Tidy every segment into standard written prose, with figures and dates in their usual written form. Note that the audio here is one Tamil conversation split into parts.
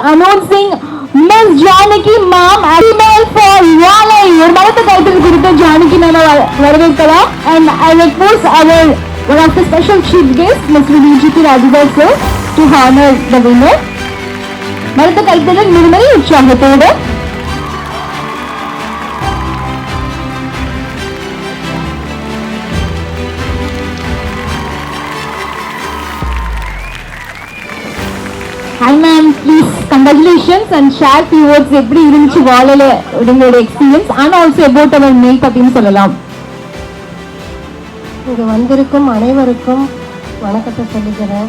announcing Miss Janaki Ma'am female for Valai. ஒரு மரத்து கைத்தல் குறித்த ஜானகி மேல வரவேற்கலாம். And I request our one of the special chief guests, Ms. Vijiti Radhika sir, to honor the winner. மரத்து கைத்தலின் முழுமை உற்சாகத்தோடு Hi ma'am, please congratulations and share few words எப்படி இருந்துச்சு வாழையில உங்களோட experience and also about our meal பத்தியும் சொல்லலாம். இங்கே வந்திருக்கும் அனைவருக்கும் வணக்கத்தை சொல்லிக்கிறேன்.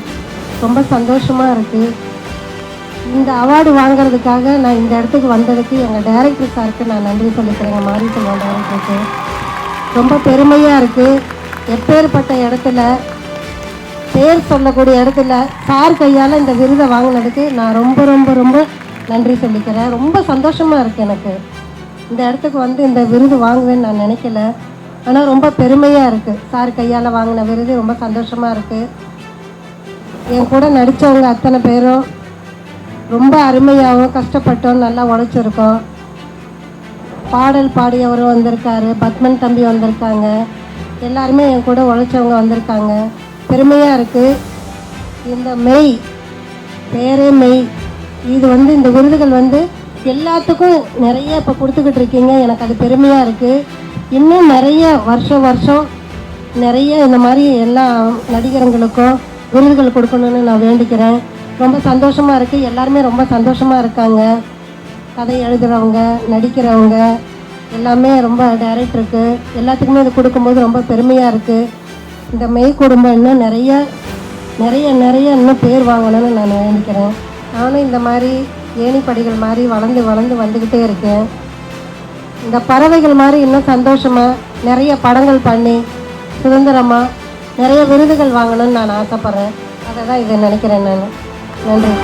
ரொம்ப சந்தோஷமாக இருக்குது. இந்த அவார்டு வாங்கிறதுக்காக நான் இந்த இடத்துக்கு வந்ததுக்கு எங்கள் டைரக்டர் சாருக்கு நான் நன்றி சொல்லிக்கிறேன். எங்கள் மாரி செல்வம் டைரக்டருக்கு ரொம்ப பெருமையாக இருக்குது. எப்பேற்பட்ட இடத்துல பேர் சொல்லக்கூடிய இடத்துல சார் கையால் இந்த விருதை வாங்கினதுக்கு நான் ரொம்ப ரொம்ப ரொம்ப நன்றி சொல்லிக்கிறேன். ரொம்ப சந்தோஷமாக இருக்குது எனக்கு. இந்த இடத்துக்கு வந்து இந்த விருது வாங்குவேன்னு நான் நினைக்கல. ஆனால் ரொம்ப பெருமையாக இருக்குது. சார் கையால் வாங்கின விருது ரொம்ப சந்தோஷமாக இருக்குது. என் கூட நடித்தவங்க அத்தனை பேரும் ரொம்ப அருமையாகவும் கஷ்டப்பட்டோம், நல்லா உழைச்சிருக்கோம். பாடல் பாடியவரும் வந்திருக்காரு, பத்மன் தம்பி வந்திருக்காங்க, எல்லாருமே என் கூட உழைச்சவங்க வந்திருக்காங்க. பெருமையாக இருக்குது. இந்த மெய் பேரே மெய் இது வந்து இந்த விருதுகள் வந்து எல்லாத்துக்கும் நிறைய இப்போ கொடுத்துக்கிட்டு இருக்கீங்க. எனக்கு அது பெருமையாக இருக்குது. இன்னும் நிறைய வருஷம் நிறைய இந்த மாதிரி எல்லா நடிகர்களுக்கும் விருதுகள் கொடுக்கணுன்னு நான் வேண்டிக்கிறேன். ரொம்ப சந்தோஷமாக இருக்குது. எல்லாருமே ரொம்ப சந்தோஷமாக இருக்காங்க. கதை எழுதுகிறவங்க, நடிக்கிறவங்க எல்லாமே ரொம்ப டைரக்டருக்கு எல்லாத்துக்குமே இது கொடுக்கும்போது ரொம்ப பெருமையாக இருக்குது. இந்த மெய் குடும்பம் இன்னும் நிறைய இன்னும் பேர் வாங்கணும்னு நான் வேண்டிக்கிறேன். நானும் இந்த மாதிரி ஏணிப்படிகள் மாதிரி வளர்ந்து வந்துக்கிட்டே இருக்கேன். இந்த பறவைகள் மாதிரி இன்னும் சந்தோஷமாக நிறைய படங்கள் பண்ணி சுதந்திரமாக நிறைய விருதுகள் வாங்கணும்னு நான் ஆசைப்பட்றேன். அதை தான் இதை நினைக்கிறேன் நான். நன்றி.